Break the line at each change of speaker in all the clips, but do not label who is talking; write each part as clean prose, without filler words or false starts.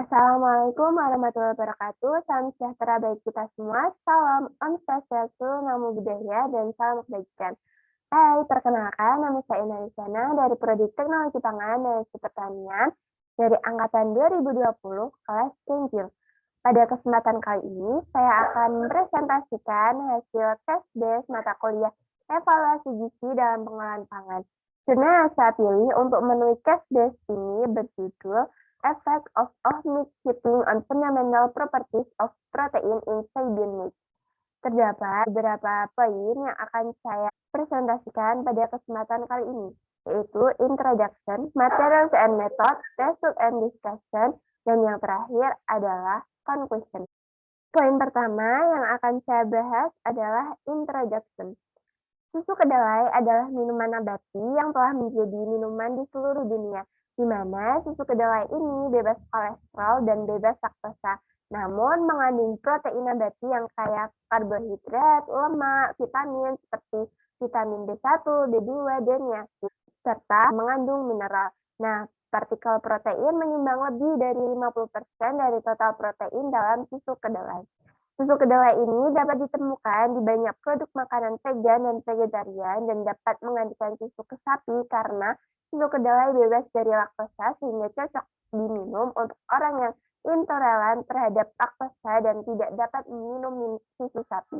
Assalamualaikum warahmatullahi wabarakatuh. Salam sejahtera bagi kita semua. Salam Om Swastiastu, Namo Buddhaya, dan salam kebajikan. Hai, perkenalkan nama saya Ina Lisana dari Prodi Teknologi Pangan dan Industri Pertanian dari Angkatan 2020 kelas Kenjil. Pada kesempatan kali ini, saya akan presentasikan hasil tes base mata kuliah evaluasi gizi dalam pengolahan pangan. Jurnal yang saya pilih untuk menulis tes base ini berjudul Effect of Meat Shipping on Fundamental Properties of Protein in Soybean Meat. Terdapat beberapa poin yang akan saya presentasikan pada kesempatan kali ini, yaitu Introduction, Materials and Methods, Result and Discussion, dan yang terakhir adalah Conclusion. Poin pertama yang akan saya bahas adalah Introduction. Susu kedelai adalah minuman nabati yang telah menjadi minuman di seluruh dunia, di mana susu kedelai ini bebas kolesterol dan bebas laktosa, namun mengandung protein nabati yang kaya karbohidrat, lemak, vitamin seperti vitamin B1, B2, dan niacin, serta mengandung mineral. Nah, partikel protein menyumbang lebih dari 50% dari total protein dalam susu kedelai. Susu kedelai ini dapat ditemukan di banyak produk makanan vegan dan vegetarian dan dapat menggantikan susu ke sapi karena susu kedelai bebas dari laktosa sehingga cocok diminum untuk orang yang intoleran terhadap laktosa dan tidak dapat meminum susu sapi.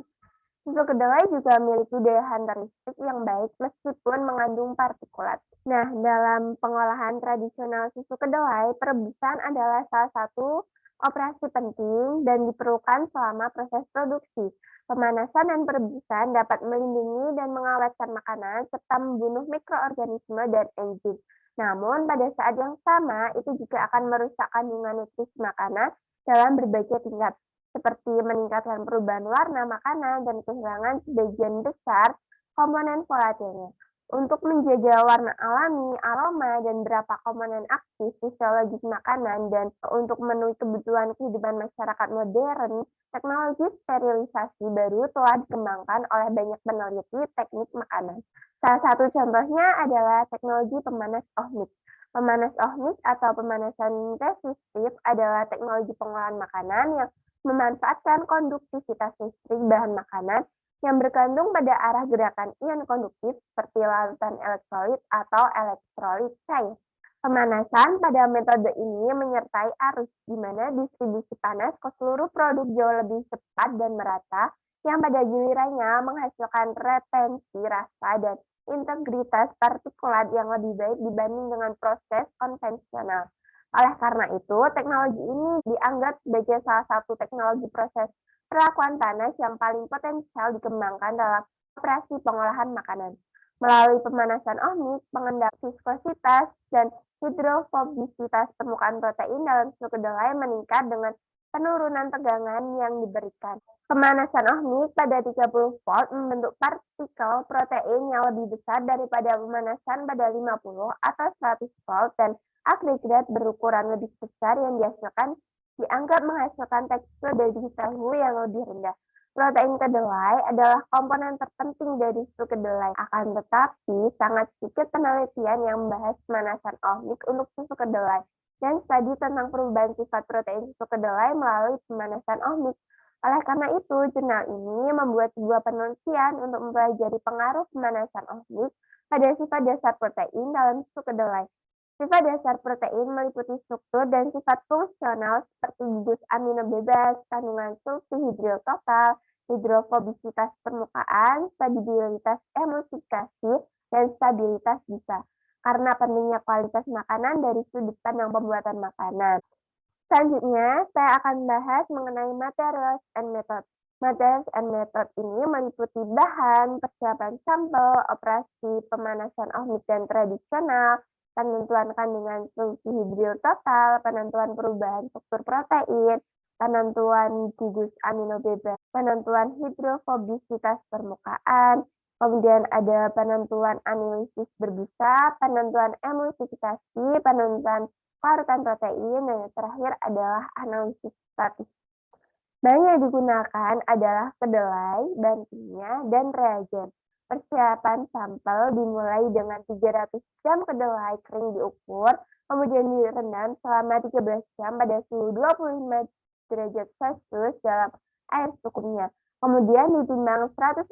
Susu kedelai juga memiliki daya hantar listrik yang baik meskipun mengandung partikulat. Nah, dalam pengolahan tradisional susu kedelai, perebusan adalah salah satu operasi penting dan diperlukan selama proses produksi. Pemanasan dan perebusan dapat melindungi dan mengawetkan makanan serta membunuh mikroorganisme dan enzim. Namun, pada saat yang sama, itu juga akan merusak kandungan nutrisi makanan dalam berbagai tingkat, seperti meningkatkan perubahan warna makanan dan kehilangan sebagian besar komponen volatilnya. Untuk menjaga warna alami, aroma, dan beberapa komponen aktif fisiologis makanan dan untuk memenuhi kebutuhan kehidupan masyarakat modern, teknologi sterilisasi baru telah dikembangkan oleh banyak peneliti teknik makanan. Salah satu contohnya adalah teknologi pemanas ohmik. Pemanas ohmik atau pemanasan resistif adalah teknologi pengolahan makanan yang memanfaatkan konduktivitas listrik bahan makanan yang bergantung pada arah gerakan ion konduktif seperti larutan elektrolit atau elektrolit cair. Pemanasan pada metode ini menyertai arus, di mana distribusi panas ke seluruh produk jauh lebih cepat dan merata, yang pada gilirannya menghasilkan retensi rasa dan integritas partikulat yang lebih baik dibanding dengan proses konvensional. Oleh karena itu, teknologi ini dianggap sebagai salah satu teknologi proses perlakuan panas yang paling potensial dikembangkan dalam operasi pengolahan makanan. Melalui pemanasan ohmik, pengendalian viskositas dan hidrofobisitas permukaan protein dalam susu kedelai meningkat dengan penurunan tegangan yang diberikan. Pemanasan ohmik pada 30 volt membentuk partikel protein yang lebih besar daripada pemanasan pada 50 atau 100 volt dan agregat berukuran lebih besar yang dihasilkan dianggap menghasilkan tekstur daging tahu yang lebih rendah. Protein kedelai adalah komponen terpenting dari susu kedelai. Akan tetapi, sangat sedikit penelitian yang membahas pemanasan ohmik untuk susu kedelai dan studi tentang perubahan sifat protein susu kedelai melalui pemanasan ohmik. Oleh karena itu, jurnal ini membuat sebuah penelitian untuk mempelajari pengaruh pemanasan ohmik pada sifat dasar protein dalam susu kedelai. Sifat dasar protein meliputi struktur dan sifat fungsional seperti gugus amino bebas, kandungan sulfihidril total, hidrofobisitas permukaan, stabilitas emulsifikasi, dan stabilitas bisa. Karena pentingnya kualitas makanan dari sudut pandang pembuatan makanan. Selanjutnya, saya akan bahas mengenai materials and method. Materials and method ini meliputi bahan, persiapan sampel, operasi pemanasan ohmik dan tradisional, penentuan kandungan sulfihidril total, penentuan perubahan struktur protein, penentuan gugus amino bebas, penentuan hidrofobisitas permukaan, kemudian ada penentuan analisis berbusa, penentuan emulsifikasi, penentuan larutan protein, dan yang terakhir adalah analisis statistik. Bahan yang digunakan adalah kedelai, bahan kimia, dan reagen. Persiapan sampel dimulai dengan 300 gram kedelai kering diukur, kemudian direndam selama 13 jam pada suhu 25 derajat Celcius dalam air secukupnya. Kemudian ditimbang 140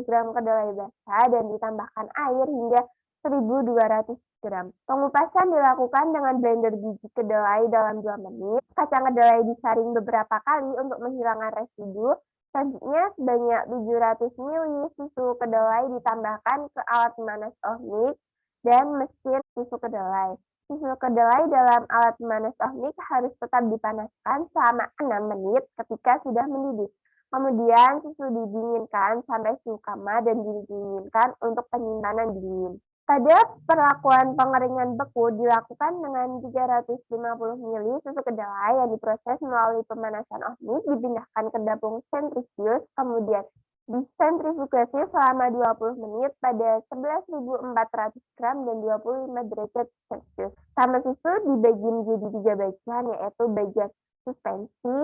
gram kedelai basah dan ditambahkan air hingga 1.200 gram. Pengupasan dilakukan dengan blender biji kedelai dalam 2 menit. Kacang kedelai disaring beberapa kali untuk menghilangkan residu. Selanjutnya sebanyak 700 ml susu kedelai ditambahkan ke alat pemanas ohmik dan mesin susu kedelai. Susu kedelai dalam alat pemanas ohmik harus tetap dipanaskan selama 6 menit ketika sudah mendidih. Kemudian susu didinginkan sampai suhu kamar dan didinginkan untuk penyimpanan dingin. Pada perlakuan pengeringan beku dilakukan dengan 350 ml susu kedelai yang diproses melalui pemanasan ohmik dipindahkan ke dapur sentrifuge, kemudian disentrifugasi selama 20 menit pada 11.400 gram dan 25 derajat Celcius. Sampel susu dibagi menjadi 3 bagian, yaitu bagian suspensi,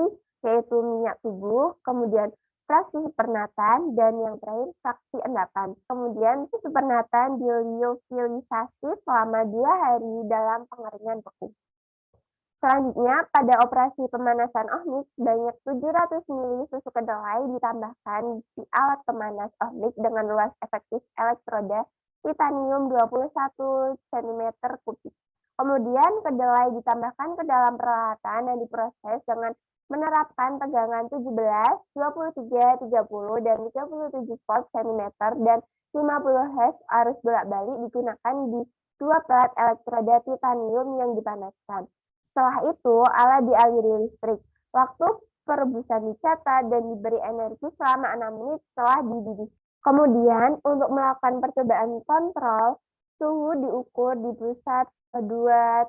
yaitu minyak tubuh, kemudian fraksi pernatan, dan yang terakhir fraksi endapan. Kemudian susu pernatan diliofilisasi selama 2 hari dalam pengeringan beku. Selanjutnya, pada operasi pemanasan ohmik, sebanyak 700 ml susu kedelai ditambahkan di alat pemanas ohmik dengan luas efektif elektroda titanium 21 cm3. Kemudian, kedelai ditambahkan ke dalam peralatan dan diproses dengan menerapkan tegangan 17, 23, 30, dan 37 volt cm dan 50 Hz arus bolak-balik digunakan di 2 pelat elektroda titanium yang dipanaskan. Setelah itu, alat dialiri listrik. Waktu perebusan dicatat dan diberi energi selama 6 menit setelah dididih. Kemudian, untuk melakukan percobaan kontrol, suhu diukur di pusat 2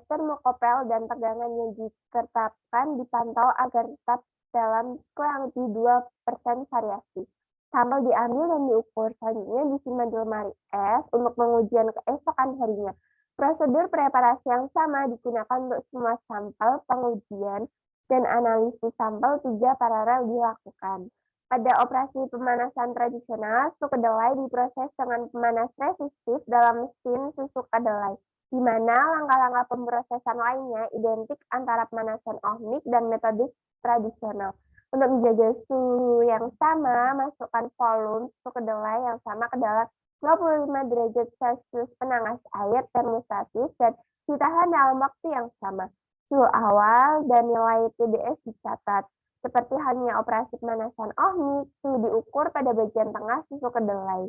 termokopel dan tegangan yang ditetapkan dipantau agar tetap dalam kurang lebih 2% variasi. Sampel diambil dan diukur, selanjutnya disimpan di lemari es untuk pengujian keesokan harinya. Prosedur preparasi yang sama digunakan untuk semua sampel pengujian dan analisis sampel 3 paralel dilakukan. Pada operasi pemanasan tradisional, susu kedelai diproses dengan pemanas resistif dalam mesin susu kedelai, di mana langkah-langkah pemrosesan lainnya identik antara pemanasan ohmik dan metode tradisional. Untuk menjaga suhu yang sama, masukkan volume susu kedelai yang sama ke dalam 25 derajat Celcius penangas air termostatis dan ditahan dalam waktu yang sama. Suhu awal dan nilai TDS dicatat. Seperti halnya operasi pemanasan ohmik, suhu diukur pada bagian tengah susu kedelai.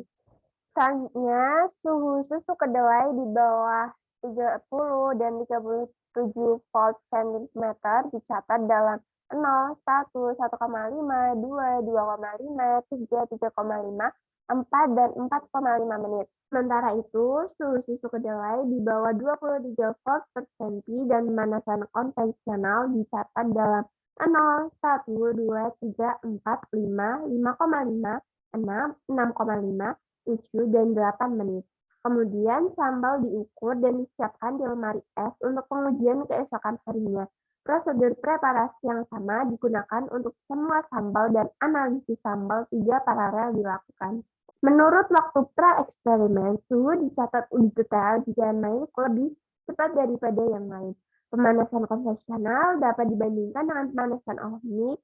Selanjutnya, suhu susu kedelai di bawah 30 dan 37 volt cm dicatat dalam 0, 1, 1,5, 2, 2,5, 3, 3,5, 4, dan 4,5 menit. Sementara itu, suhu susu kedelai di bawah 23 volt per cm dan pemanasan konvensional dicatat dalam 0, 1, 2, 3, 4, 5, 5,5, 6, 6,5, 7, dan 8 menit. Kemudian sampel diukur dan disiapkan di lemari es untuk pengujian keesokan harinya. Prosedur preparasi yang sama digunakan untuk semua sampel dan analisis sampel 3 paralel dilakukan. Menurut waktu pra-eksperimen, suhu dicatat lebih detail jika naik lebih cepat daripada yang lain. Pemanasan konvensional dapat dibandingkan dengan pemanasan ohmik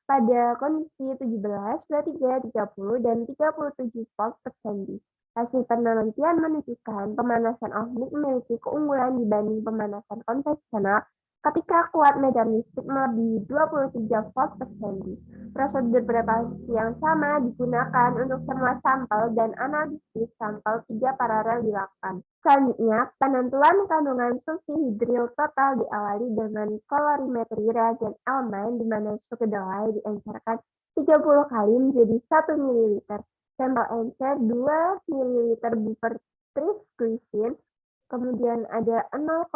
pada kondisi 17, 23, 30, dan 37 volt per cm. Hasil penelitian menunjukkan pemanasan ohmik memiliki keunggulan dibanding pemanasan konvensional ketika kuat medan listrik melebihi 23 volt per cm. Prosedur preparasi yang sama digunakan untuk semua sampel dan analisis sampel 3 paralel dilakukan. Selanjutnya, penentuan kandungan sulfihidril total diawali dengan kolorimetri reagen elemen di mana susu kedelai diencerkan 30 kali menjadi 1 ml. Sampel encer 2 ml buffer trisglycin, kemudian ada 0,02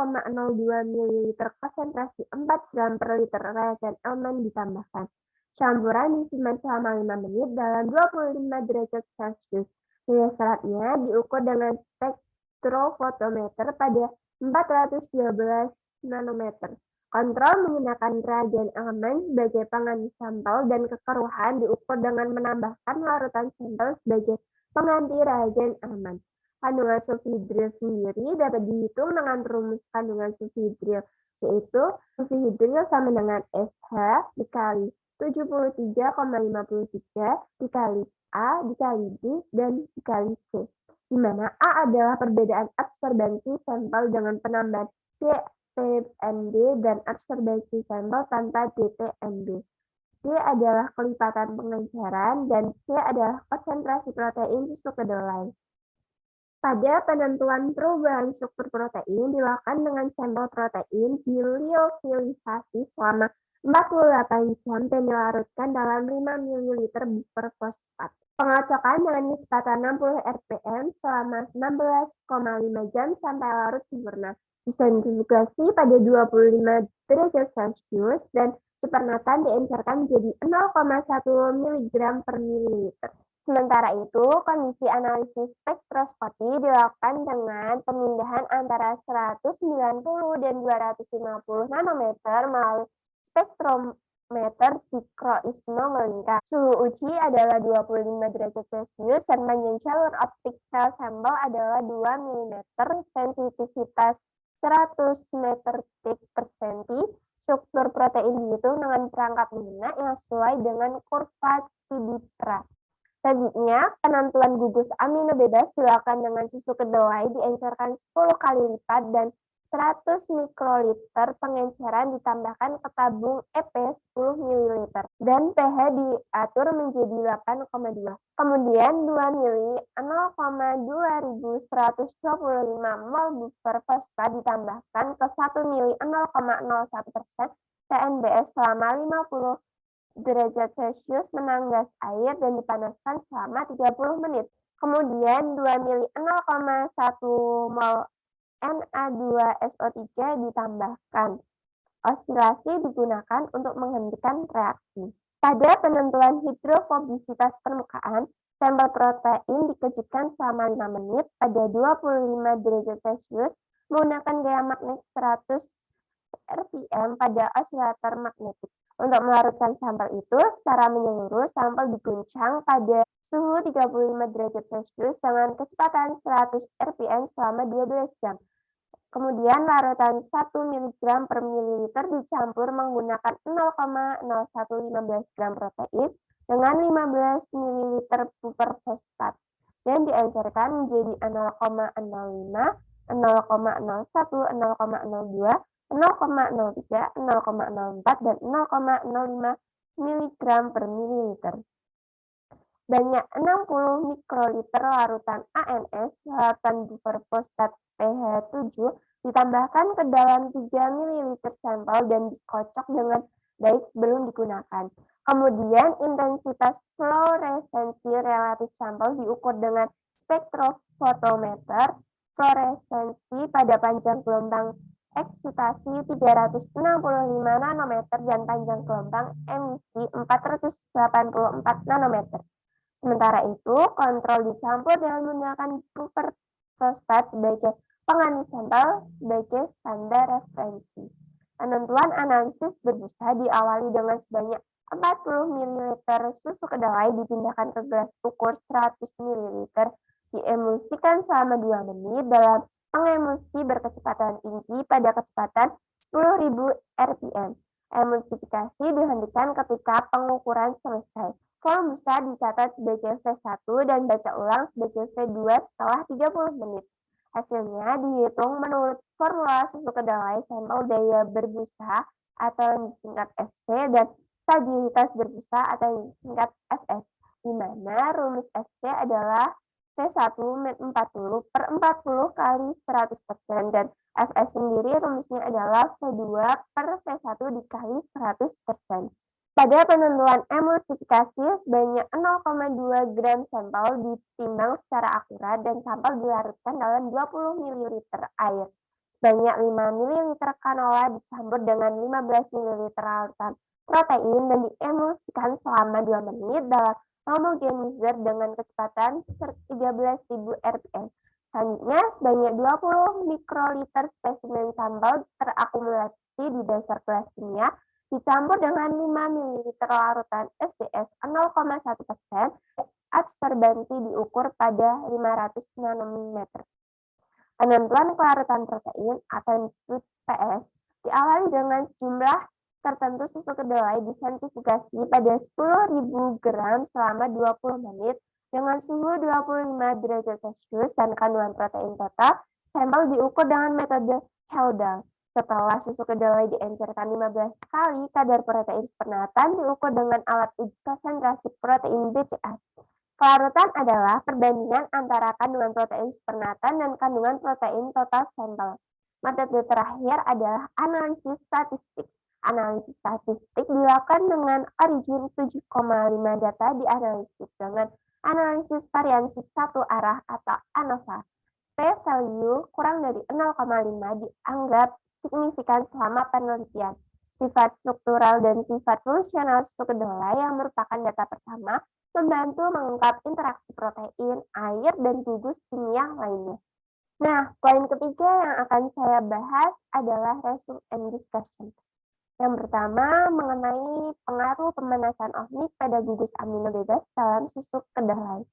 ml konsentrasi 4 gram per liter reagen elemen ditambahkan. Campuran disimpan selama 5 menit dalam 25 derajat Celcius. Nilai seratnya diukur dengan spektrofotometer pada 412 nanometer. Kontrol menggunakan reagen elemen sebagai pengganti sampel dan kekeruhan diukur dengan menambahkan larutan sampel sebagai pengganti reagen elemen. Kandungan sulfhidril sendiri dapat dihitung dengan rumus kandungan sulfhidril, yaitu sulfhidril sama dengan SH dikali 73,53 dikali A dikali B dan dikali C, di mana A adalah perbedaan absorbansi sampel dengan penambahan DTMB dan absorbansi sampel tanpa DTMB. D adalah kelipatan pengenceran dan C adalah konsentrasi protein susu kedelai. Pada penentuan perubahan struktur protein dilakukan dengan sampel protein diliofilisasi selama 48 jam dan dilarutkan dalam 5 ml buffer fosfat. Pengocokan dengan kecepatan 60 rpm selama 16,5 jam sampai larut sempurna. Disentrifugasi pada 25 derajat Celcius dan supernatan diencerkan menjadi 0,1 mg per mililiter. Sementara itu, kondisi analisis spektroskopi dilakukan dengan pemindahan antara 190 dan 250 nanometer melalui spektrometer sikroisme melingkar. Suhu uji adalah 25 derajat Celcius dan panjang jalur optik sel sampel adalah 2 mm, sensitivitas 100 meter per senti. Struktur protein dihitung dengan perangkat lunak yang sesuai dengan kurva Cibitra. Selanjutnya, penentuan gugus amino bebas dilakukan dengan susu kedelai diencerkan 10 kali lipat dan 100 mikroliter pengenceran ditambahkan ke tabung EP 10 ml dan pH diatur menjadi 8,2. Kemudian 2 ml 0,2125 mol buffer fosfat ditambahkan ke 1 ml 0,01% TNBS selama 50 derajat Celcius menanggas air dan dipanaskan selama 30 menit. Kemudian 2 ml 0,1 mol Na2SO3 ditambahkan. Oscilasi digunakan untuk menghentikan reaksi. Pada penentuan hidrofobisitas permukaan, sampel protein dikejutkan selama 5 menit pada 25 derajat Celcius menggunakan gaya magnet 100 rpm pada osilator magnetik. Untuk melarutkan sampel itu secara menyeluruh, sampel diguncang pada suhu 35 derajat Celcius dengan kecepatan 100 rpm selama 12 jam. Kemudian larutan 1 mg per mililiter dicampur menggunakan 0,0115 gram protein dengan 15 ml buffer fosfat dan diencerkan menjadi 0,05, 0,01, 0,02, 0,03, 0,04, dan 0,05 mg per mililiter. Sebanyak 60 mikroliter larutan ANS, larutan buffer fosfat pH 7, ditambahkan ke dalam 3 ml sampel dan dikocok dengan baik sebelum digunakan. Kemudian intensitas fluoresensi relatif sampel diukur dengan spektrofotometer fluoresensi pada panjang gelombang eksitasi 365 nanometer dan panjang gelombang emisi 484 nanometer. Sementara itu, kontrol dicampur dengan menggunakan buffer fosfat sebagai pengganti sampel sebagai standar referensi. Penentuan analisis berbusa diawali dengan sebanyak 40 ml susu kedelai dipindahkan ke gelas ukur 100 ml, diemulsikan selama 2 menit dalam pengemulsi berkecepatan tinggi pada kecepatan 10.000 rpm. Emulsifikasi dihentikan ketika pengukuran selesai. Form busa dicatat sebagai V1 dan baca ulang sebagai V2 setelah 30 menit. Hasilnya dihitung menurut formula susu kedelai sampel daya berbusa atau yang disingkat FC dan stabilitas berbusa atau yang disingkat FS, di mana rumus FC adalah V1 min 40 per 40 kali 100% dan FS sendiri rumusnya adalah V2 per V1 dikali 100%. Pada penentuan emulsifikasi, sebanyak 0,2 gram sampel ditimbang secara akurat dan sampel dilarutkan dalam 20 ml air. Sebanyak 5 ml canola dicampur dengan 15 ml larutan protein dan diemulsikan selama 2 menit dalam homogenizer dengan kecepatan 13.000 rpm. Selanjutnya, sebanyak 20 mikroliter spesimen sampel terakumulasi di dasar gelas kimia dicampur dengan 5 ml larutan SDS 0,1%, absorbansi diukur pada 500 nanometer. Penentuan kelarutan protein atau disebut PS diawali dengan sejumlah tertentu susu kedelai disentrifikasi pada 10.000 gram selama 20 menit dengan suhu 25 derajat Celcius dan kandungan protein total sampel diukur dengan metode Haldol. Setelah susu kedelai diencerkan 15 kali, kadar protein spernatan diukur dengan alat uji konsentrasi protein BCA. Kelarutan adalah perbandingan antara kandungan protein spernatan dan kandungan protein total sampel. Metode terakhir adalah analisis statistik. Analisis statistik dilakukan dengan origin 7,5 data dianalisis dengan analisis variansi satu arah atau ANOVA. P-value kurang dari 0,5 dianggap signifikan selama penelitian. Sifat struktural dan sifat fungsional susu kedelai yang merupakan data pertama membantu mengungkap interaksi protein, air, dan gugus kimia lainnya. Nah, poin ketiga yang akan saya bahas adalah resume and discussion. Yang pertama, mengenai pengaruh pemanasan ohmik pada gugus amino bebas dalam susu kedelai.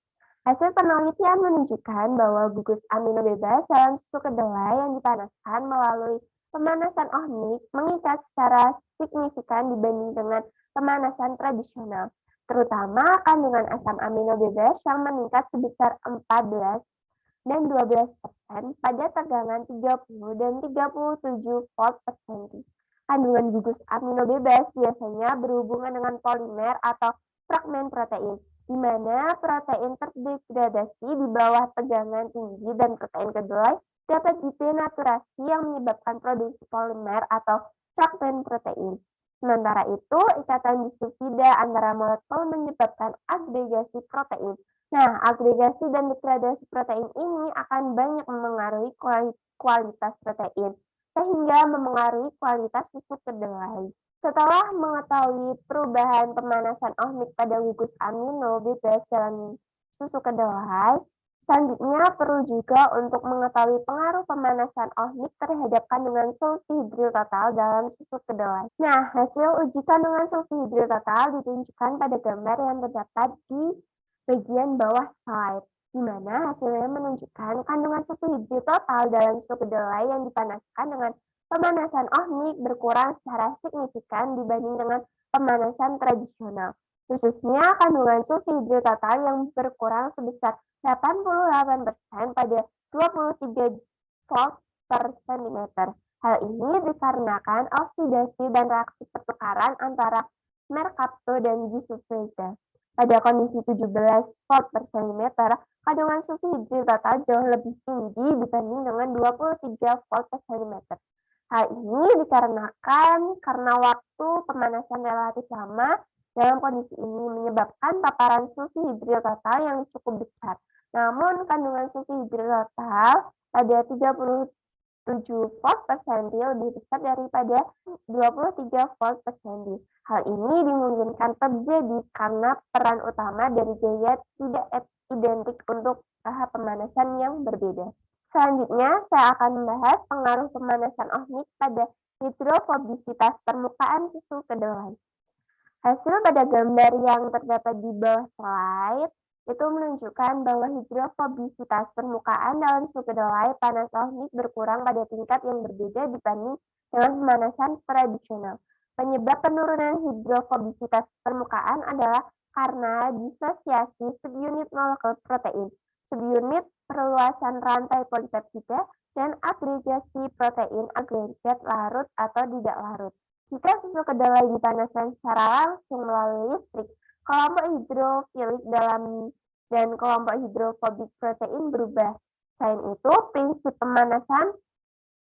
Hasil penelitian menunjukkan bahwa gugus amino bebas dalam susu kedelai yang dipanaskan melalui pemanasan ohmik mengikat secara signifikan dibanding dengan pemanasan tradisional, terutama kandungan asam amino bebas yang meningkat sebesar 14 dan 12% pada tegangan 30 dan 37 volt per cm. Kandungan gugus amino bebas biasanya berhubungan dengan polimer atau fragmen protein, di mana protein terdegradasi di bawah tegangan tinggi dan protein kedelai dapat denaturasi yang menyebabkan produksi polimer atau fragmen protein. Sementara itu, ikatan disulfida antara molekul menyebabkan agregasi protein. Nah, agregasi dan degradasi protein ini akan banyak memengaruhi kualitas protein, sehingga memengaruhi kualitas susu kedelai. Setelah mengetahui perubahan pemanasan ohmik pada gugus amino bebas dalam susu kedelai, selanjutnya perlu juga untuk mengetahui pengaruh pemanasan ohmik terhadap kandungan sulfhidril total dalam susu kedelai. Nah, hasil uji kandungan sulfhidril total ditunjukkan pada gambar yang terdapat di bagian bawah slide, di mana hasilnya menunjukkan kandungan sulfhidril total dalam susu kedelai yang dipanaskan dengan pemanasan ohmik berkurang secara signifikan dibanding dengan pemanasan tradisional. Khususnya kandungan sulfhidril total yang berkurang sebesar 88% pada 23 volt per cm. Hal ini dikarenakan oksidasi dan reaksi pertukaran antara merkapto dan disulfida. Pada kondisi 17 volt per cm, kandungan sulfhidril total jauh lebih tinggi dibanding dengan 23 volt per cm. Hal ini dikarenakan karena waktu pemanasan relatif lama dalam kondisi ini menyebabkan paparan sulfhidril total yang cukup besar. Namun, kandungan sulfhidril total pada 37 volt per cm lebih besar daripada 23 volt per cm. Hal ini dimungkinkan terjadi karena peran utama dari gaya tidak identik untuk tahap pemanasan yang berbeda. Selanjutnya, saya akan membahas pengaruh pemanasan ohmik pada hidrofobisitas permukaan susu kedelai. Hasil pada gambar yang terdapat di bawah slide itu menunjukkan bahwa hidrofobisitas permukaan dalam susu kedelai panas ohmik berkurang pada tingkat yang berbeda dibanding dengan pemanasan tradisional. Penyebab penurunan hidrofobisitas permukaan adalah karena disosiasi subunit molekul protein, subunit perluasan rantai polipeptida, dan agregasi protein agregat larut atau tidak larut. Jika susu kedelai dipanaskan secara langsung melalui listrik, kelompok hidrofilik dan kelompok hidrofobik protein berubah. Selain itu, prinsip pemanasan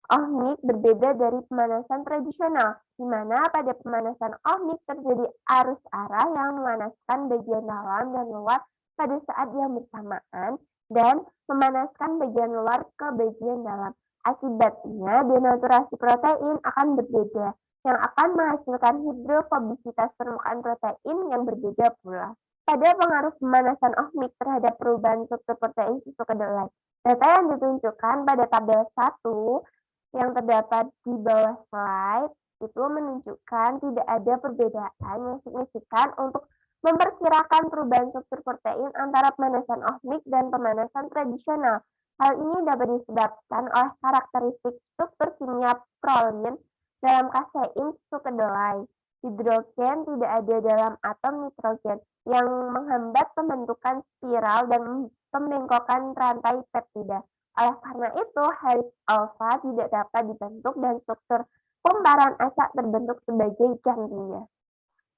ohmik berbeda dari pemanasan tradisional, di mana pada pemanasan ohmik terjadi arus arah yang memanaskan bagian dalam dan luar pada saat yang bersamaan dan memanaskan bagian luar ke bagian dalam. Akibatnya, denaturasi protein akan berbeda, yang akan menghasilkan hidrofobisitas permukaan protein yang berbeda pula. Pada pengaruh pemanasan ohmik terhadap perubahan struktur protein susu kedelai, data yang ditunjukkan pada tabel 1 yang terdapat di bawah slide itu menunjukkan tidak ada perbedaan yang signifikan untuk memperkirakan perubahan struktur protein antara pemanasan ohmik dan pemanasan tradisional. Hal ini dapat disebabkan oleh karakteristik struktur kimia prolin dalam kasein susu kedelai. Hidrogen tidak ada dalam atom nitrogen yang menghambat pembentukan spiral dan pembengkokan rantai peptida. Oleh karena itu, heliks alfa tidak dapat dibentuk dan struktur kumparan acak terbentuk sebagai gantinya.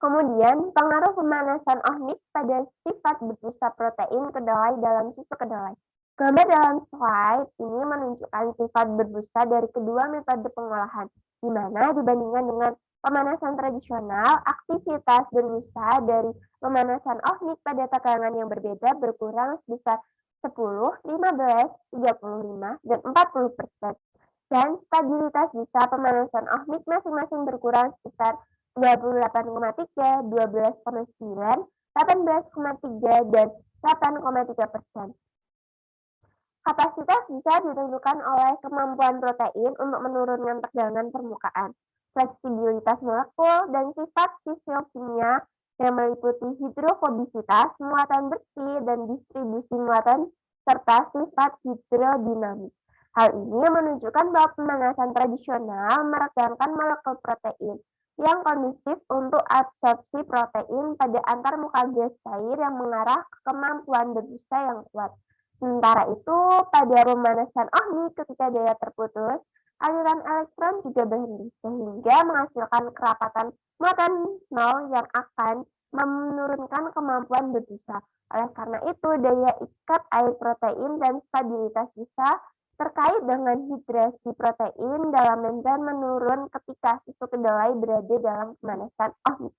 Kemudian, pengaruh pemanasan ohmik pada sifat berbusa protein kedelai dalam susu kedelai. Gambar dalam slide ini menunjukkan sifat berbusa dari kedua metode pengolahan, di mana dibandingkan dengan pemanasan tradisional, aktivitas berbusa dari pemanasan ohmik pada tegangan yang berbeda berkurang sebesar 10, 15, 35, dan 40%. Dan stabilitas busa pemanasan ohmik masing-masing berkurang sebesar 28,3, 12,9, 18,3, dan 8,3%. Kapasitas bisa ditentukan oleh kemampuan protein untuk menurunkan tegangan permukaan, fleksibilitas molekul, dan sifat fisiokimia yang meliputi hidrofobisitas, muatan bersih, dan distribusi muatan, serta sifat hidrodinamik. Hal ini menunjukkan bahwa pemanasan tradisional meregangkan molekul protein yang kondusif untuk absorpsi protein pada antarmuka gas cair yang mengarah ke kemampuan berbusa yang kuat. Sementara itu, pada pemanasan ohmik ketika daya terputus, aliran elektron juga berhenti, sehingga menghasilkan kerapatan muatan nol yang akan menurunkan kemampuan berbusa. Oleh karena itu, daya ikat air protein dan stabilitas busa terkait dengan hidrasi protein dalam membran menurun ketika susu kedelai berada dalam pemanasan ohmik.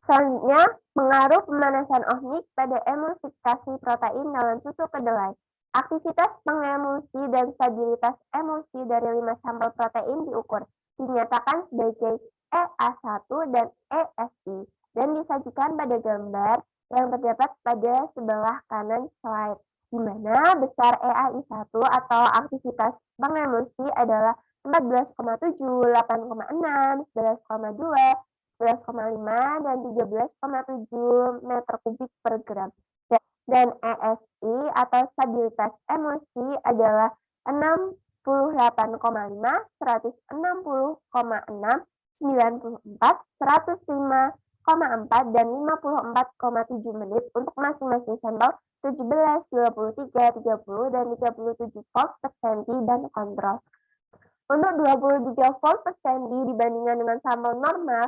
Selanjutnya, pengaruh pemanasan ohmik pada emulsifikasi protein dalam susu kedelai. Aktivitas pengemulsi dan stabilitas emulsi dari 5 sampel protein diukur, dinyatakan sebagai EA1 dan ESI, dan disajikan pada gambar yang terdapat pada sebelah kanan slide, di mana besar EAI1 atau aktivitas pengemulsi adalah 14,7, 8,6, 11,2, 11,5, dan 13,7 meter kubik per gram. Dan ESI atau stabilitas emulsi adalah 68,5, 160,6, 94, 105,4, dan 54,7 menit untuk masing-masing sampel 17, 23, 30, dan 37 volt per senti dan kontrol. Untuk 23 volt per senti dibandingkan dengan sampel normal,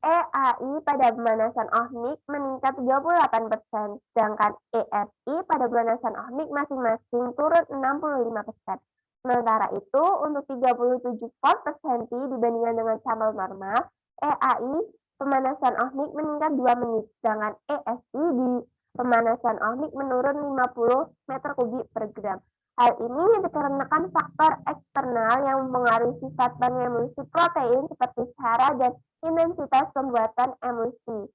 EAI pada pemanasan ohmik meningkat 38%, sedangkan ESI pada pemanasan ohmik masing-masing turun 65%. Sementara itu, untuk 37 volt per senti dibandingkan dengan sampel normal, EAI pemanasan ohmik meningkat 2 menit, sedangkan ESI di pemanasan ohmik menurun 50 meter kubik per gram. Hal ini dikarenakan faktor eksternal yang mempengaruhi sifat pengemulsi protein seperti cara dan intensitas pembuatan emulsi,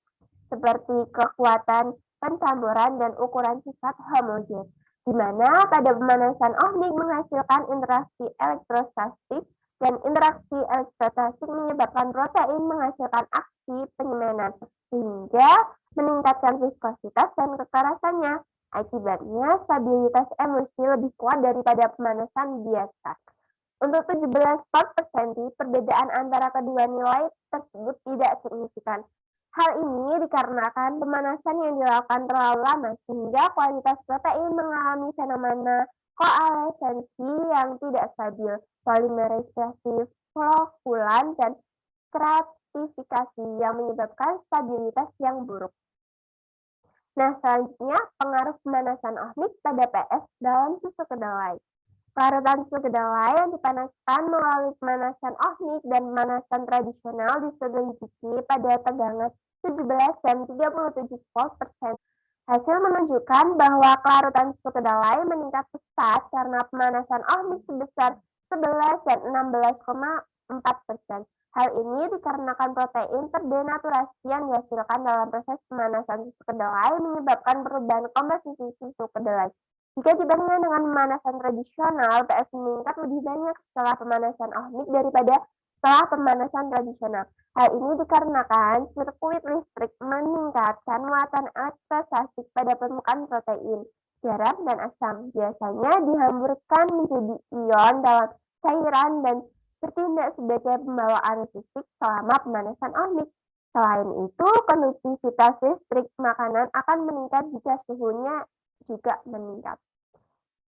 seperti kekuatan pencampuran dan ukuran sifat homogen, di mana pada pemanasan ohmik menghasilkan interaksi elektrostatik, dan interaksi elektrostatik menyebabkan protein menghasilkan aksi penyemanan, sehingga meningkatkan viskositas dan kekerasannya. Akibatnya, stabilitas emulsi lebih kuat daripada pemanasan biasa. Untuk 17 volt per senti, perbedaan antara kedua nilai tersebut tidak signifikan. Hal ini dikarenakan pemanasan yang dilakukan terlalu lama, sehingga kualitas protein mengalami fenomena koalesensi yang tidak stabil, polimerisasi flokulan, dan stratifikasi yang menyebabkan stabilitas yang buruk. Nah, selanjutnya pengaruh pemanasan ohmik pada PS dalam susu kedelai. Larutan susu kedelai yang dipanaskan melalui pemanasan ohmik dan pemanasan tradisional diselidiki pada tegangan 17 dan 37 volt per senti. Hasil menunjukkan bahwa kelarutan susu kedelai meningkat pesat karena pemanasan ohmik sebesar 11 dan 16,4%. Hal ini dikarenakan protein terdenaturasi yang dihasilkan dalam proses pemanasan susu kedelai menyebabkan perubahan komposisi susu kedelai. Jika dibandingkan dengan pemanasan tradisional, PS meningkat lebih banyak setelah pemanasan ohmik daripada setelah pemanasan tradisional. Hal ini dikarenakan sirkuit listrik meningkatkan muatan elektrostatik pada permukaan protein, garam, dan asam. Biasanya dihamburkan menjadi ion dalam cairan dan bertindak sebagai pembawa arus listrik selama pemanasan ohmik. Selain itu, konduktivitas listrik makanan akan meningkat jika suhunya juga meningkat.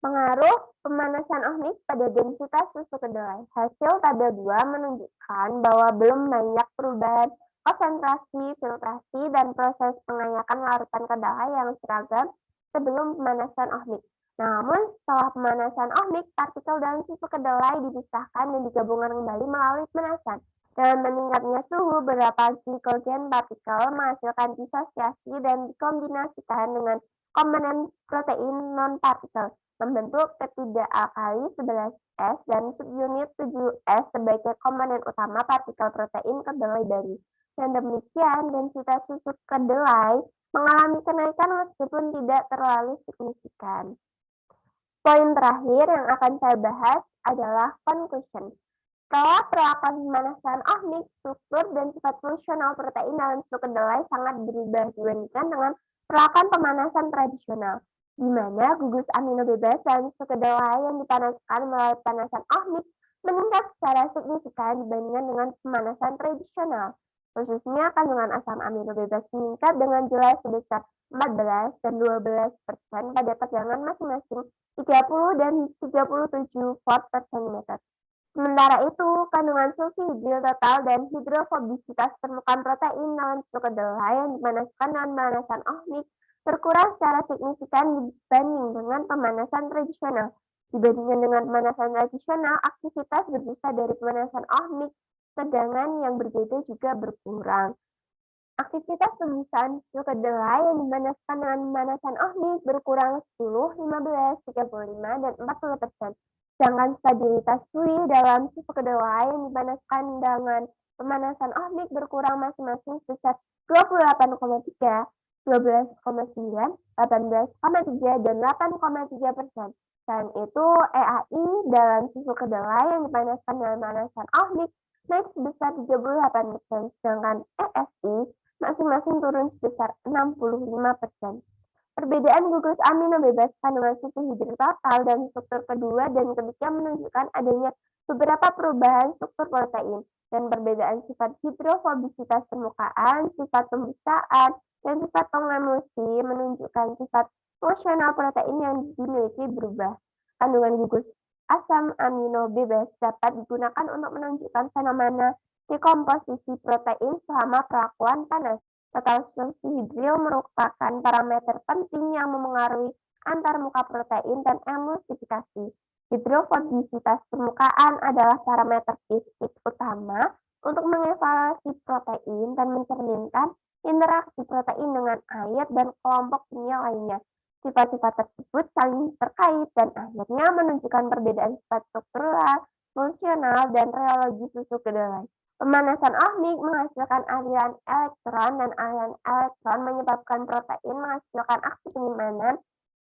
Pengaruh pemanasan ohmik pada densitas susu kedelai. Hasil tabel 2 menunjukkan bahwa belum banyak perubahan konsentrasi, filtrasi, dan proses pengayakan larutan kedelai yang seragam sebelum pemanasan ohmik. Namun, setelah pemanasan ohmik, partikel dalam susu kedelai dipisahkan dan digabungkan kembali melalui pemanasan. Dengan meningkatnya suhu, beberapa glikogen partikel menghasilkan disosiasi dan dikombinasikan dengan komponen protein non-partikel, membentuk peptida alkali 11S dan subunit 7S sebagai komponen utama partikel protein kedelai baru. Dan demikian, densitas susu kedelai mengalami kenaikan meskipun tidak terlalu signifikan. Poin terakhir yang akan saya bahas adalah conclusion. Setelah perlakuan pemanasan ohmik, struktur dan sifat fungsional protein dalam susu kedelai sangat berubah dibandingkan dengan perlakuan pemanasan tradisional, di mana gugus amino bebas dalam susu kedelai yang dipanaskan melalui pemanasan ohmik meningkat secara signifikan dibandingkan dengan pemanasan tradisional. Khususnya kandungan asam amino bebas meningkat dengan jelas sebesar 14 dan 12% pada tegangan masing-masing 30 dan 37 watt per cm. Sementara itu, kandungan sulfhidril total dan hidrofobisitas permukaan protein dalam susu kedelai yang dipanaskan dengan pemanasan ohmik berkurang secara signifikan dibanding dengan pemanasan tradisional. Dibandingkan dengan pemanasan tradisional, aktivitas berbusa dari pemanasan ohmik tegangan yang berbeda juga berkurang. Aktivitas pembusaan susu kedelai yang dipanaskan dengan pemanasan ohmik berkurang 10, 15, 35, dan 40%. Sedangkan stabilitas fluid dalam susu kedelai yang dipanaskan dengan pemanasan ohmik berkurang masing-masing sebesar 28,3, 12,9, 18,3, dan 8,3%. Selain itu, EAI dalam susu kedelai yang dipanaskan dengan pemanasan ohmik naik sebesar 38%, sedangkan ESI masing-masing turun sebesar 65%. Perbedaan gugus amino bebas kandungan sulfhidril total dan struktur kedua dan ketiga menunjukkan adanya beberapa perubahan struktur protein dan perbedaan sifat hidrofobisitas permukaan, sifat pembusaan, dan sifat pengemulsi menunjukkan sifat fungsional protein yang dimiliki berubah. Kandungan gugus asam amino bebas dapat digunakan untuk menunjukkan fenomena dekomposisi protein selama perlakuan panas. Total sulfhidril merupakan parameter penting yang memengaruhi antarmuka protein dan emulsifikasi. Hidrofobisitas permukaan adalah parameter fisik utama untuk mengevaluasi protein dan mencerminkan interaksi protein dengan air dan kelompok kimia lainnya. Sifat-sifat tersebut saling terkait dan akhirnya menunjukkan perbedaan sifat struktural, fungsional, dan reologi susu kedelai. Pemanasan ohmik menghasilkan aliran elektron dan aliran elektron menyebabkan protein menghasilkan aksi penyimpanan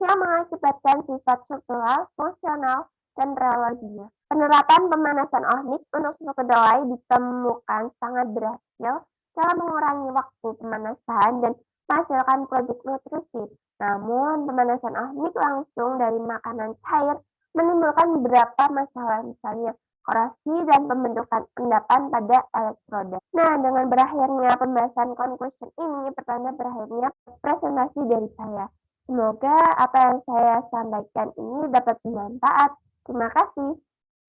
yang mengakibatkan sifat struktural, fungsional, dan reologinya. Penerapan pemanasan ohmik untuk susu kedelai ditemukan sangat berhasil dalam mengurangi waktu pemanasan dan menghasilkan produk nutrisi. Namun, pemanasan ohmik langsung dari makanan cair menimbulkan beberapa masalah, misalnya korasi dan pembentukan endapan pada elektroda. Nah, dengan berakhirnya pembahasan conclusion ini, pertanda berakhirnya presentasi dari saya. Semoga apa yang saya sampaikan ini dapat bermanfaat. Terima kasih.